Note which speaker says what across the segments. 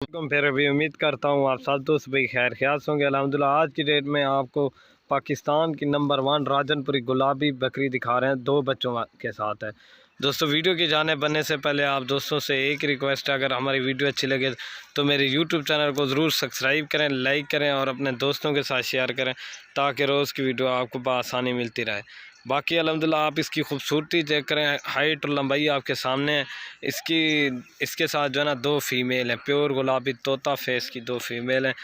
Speaker 1: फिर भी उम्मीद करता हूँ आप सब दोस्त भाई खैर ख्याल होंगे अल्हम्दुलिल्लाह। आज की डेट में आपको पाकिस्तान की नंबर 1 राजनपुरी गुलाबी बकरी दिखा रहे हैं, 2 बच्चों के साथ है। दोस्तों वीडियो की जाने बनने से पहले आप दोस्तों से एक रिक्वेस्ट है, अगर हमारी वीडियो अच्छी लगे तो मेरे यूट्यूब चैनल को ज़रूर सब्सक्राइब करें, लाइक करें और अपने दोस्तों के साथ शेयर करें ताकि रोज़ की वीडियो आपको बआसानी मिलती रहे। बाकी अल्हम्दुलिल्लाह आप इसकी खूबसूरती चेक करें, हाइट और लंबाई आपके सामने है। इसके साथ जो है ना 2 फीमेल हैं, प्योर गुलाबी तोता फेस की 2 फीमेल हैं।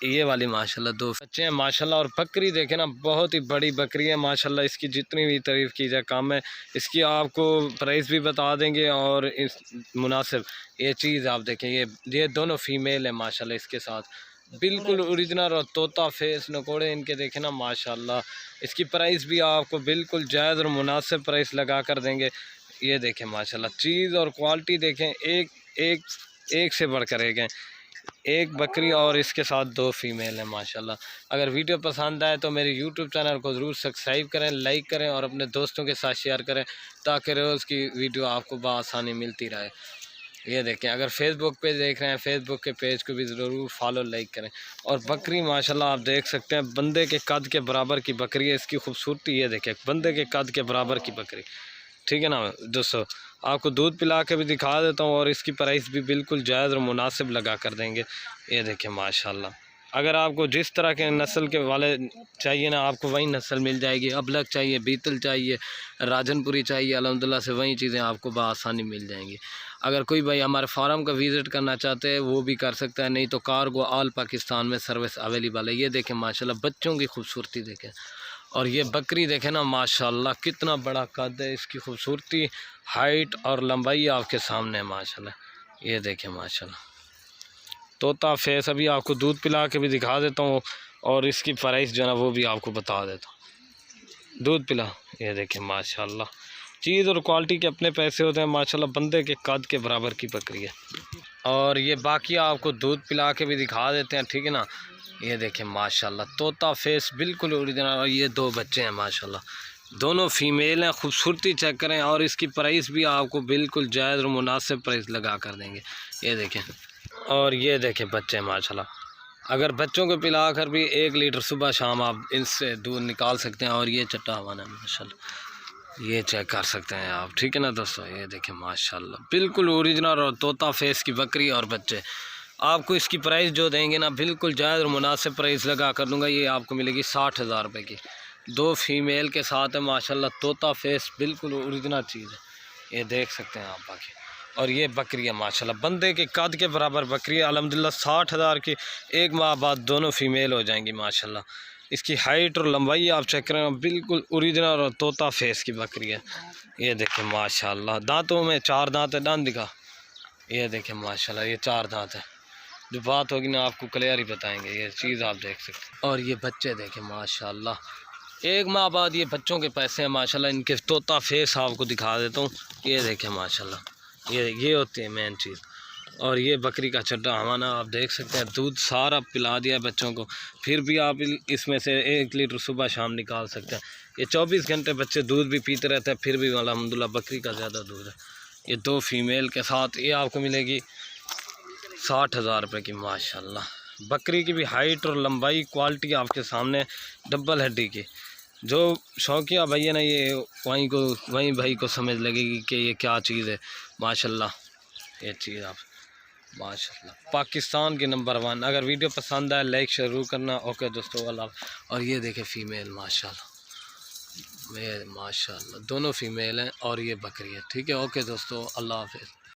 Speaker 1: ये वाली माशाल्लाह 2 बच्चे हैं माशाल्लाह। और बकरी देखें ना, बहुत ही बड़ी बकरी है माशाल्लाह। इसकी जितनी भी तारीफ़ की जाए कम है। इसकी आपको प्राइस भी बता देंगे और इस मुनासिब ये चीज़ आप देखें, ये दोनों फीमेल हैं माशाल्लाह। इसके साथ बिल्कुल ओरिजिनल और तोता फेस नकोड़े इनके देखें ना माशाल्लाह। इसकी प्राइस भी आपको बिल्कुल जायज़ और मुनासिब प्राइस लगा कर देंगे। ये देखें माशाल्लाह, चीज़ और क्वालिटी देखें, एक से बढ़कर एक हैं। एक बकरी और इसके साथ 2 फीमेल हैं माशाल्लाह। अगर वीडियो पसंद आए तो मेरे यूट्यूब चैनल को ज़रूर सब्सक्राइब करें, लाइक करें और अपने दोस्तों के साथ शेयर करें ताकि रोज़ की वीडियो आपको बआसानी मिलती रहे। ये देखें, अगर फेसबुक पे देख रहे हैं फेसबुक के पेज को भी ज़रूर फॉलो लाइक करें। और बकरी माशाल्लाह आप देख सकते हैं, बंदे के कद के बराबर की बकरी है। इसकी खूबसूरती ये देखें, बंदे के कद के बराबर की बकरी, ठीक है ना दोस्तों। आपको दूध पिला के भी दिखा देता हूँ और इसकी प्राइस भी बिल्कुल जायज़ और मुनासिब लगा कर देंगे। ये देखें माशाल्लाह, अगर आपको जिस तरह के नस्ल के वाले चाहिए ना, आपको वही नस्ल मिल जाएगी। अबलग चाहिए, बीतल चाहिए, राजनपुरी चाहिए, अल्हम्दुलिल्लाह से वही चीज़ें आपको बआसानी मिल जाएंगी। अगर कोई भाई हमारे फार्म का विज़िट करना चाहते हैं वो भी कर सकता है, नहीं तो कार्गो ऑल पाकिस्तान में सर्विस अवेलेबल है। ये देखें माशाल्लाह, बच्चों की खूबसूरती देखें। और ये बकरी देखें ना माशाल्लाह, कितना बड़ा कद है। इसकी खूबसूरती, हाइट और लंबाई आपके सामने है माशाल्लाह। ये देखें माशाल्लाह, तोता फेस। अभी आपको दूध पिला के भी दिखा देता हूँ और इसकी प्राइस जो है ना वो भी आपको बता देता हूँ। दूध पिला, ये देखें माशाल्लाह, चीज़ और क्वालिटी के अपने पैसे होते हैं माशाल्लाह। बंदे के कद के बराबर की बकरी है। और ये बाकी आपको दूध पिला के भी दिखा देते हैं, ठीक है ना। ये देखें माशाल्लाह, तोता फेस बिल्कुल ओरिजिनल। और ये 2 बच्चे हैं माशाल्लाह, दोनों फीमेल हैं। खूबसूरती चेक करें और इसकी प्राइस भी आपको बिल्कुल जायज़ और मुनासिब प्राइस लगा कर देंगे। ये देखें, और ये देखें बच्चे माशाल्लाह। अगर बच्चों को पिला कर भी 1 लीटर सुबह शाम आप इनसे दूध निकाल सकते हैं। और ये चट्टा हवाना है माशाल्लाह, ये चेक कर सकते हैं आप, ठीक है ना दोस्तों। ये देखें माशाल्लाह, बिल्कुल ओरिजिनल और तोता फेस की बकरी और बच्चे। आपको इसकी प्राइस जो देंगे ना बिल्कुल जायज़ और मुनासिब प्राइस लगा कर दूंगा। ये आपको मिलेगी 60,000 रुपये की। 2 फीमेल के साथ है माशाल्लाह, तोता फेस बिल्कुल ओरिजिनल चीज़ है। ये देख सकते हैं आप बाकी। और ये बकरी है माशाल्लाह, बंदे के कद के बराबर बकरी है अल्हम्दुलिल्लाह। 60,000 की 1 माह बाद दोनों फीमेल हो जाएंगी माशाल्लाह। इसकी हाइट और लंबाई आप चेक करें, बिल्कुल ओरिजिनल और तोता फेस की बकरी है। ये देखें माशाल्लाह, दांतों में 4 दांत है, दांत दिखा। ये देखें माशाल्लाह, ये 4 दांत है। जो बात होगी ना आपको क्लियर ही बताएंगे, ये चीज़ आप देख सकते हैं। और ये बच्चे देखें माशाल्लाह, 1 माह बाद ये बच्चों के पैसे हैं माशाल्लाह। इनके तोता फेस आपको दिखा देता हूँ। ये देखें माशाल्लाह, ये होती है मेन चीज़। और ये बकरी का चड्डा हमारा आप देख सकते हैं, दूध सारा पिला दिया है बच्चों को, फिर भी आप इसमें से 1 लीटर सुबह शाम निकाल सकते हैं। ये 24 घंटे बच्चे दूध भी पीते रहते हैं, फिर भी अल्हम्दुलिल्लाह बकरी का ज़्यादा दूध है। ये 2 फीमेल के साथ ये आपको मिलेगी 60,000 रुपये की माशाल्लाह। बकरी की भी हाइट और लंबाई क्वालिटी आपके सामने, डबल हड्डी की। जो शौकिया भैया ना ये वहीं भाई को समझ लगेगी कि ये क्या चीज़ है माशाल्लाह। ये चीज़ आप माशाल्लाह पाकिस्तान के नंबर 1। अगर वीडियो पसंद आए लाइक ज़रूर करना। ओके दोस्तों, अल्लाह। और ये देखें फीमेल माशाल्लाह, ये माशाल्लाह दोनों फीमेल हैं और ये बकरी है, ठीक है। ओके दोस्तों, अल्लाह हाफिज़।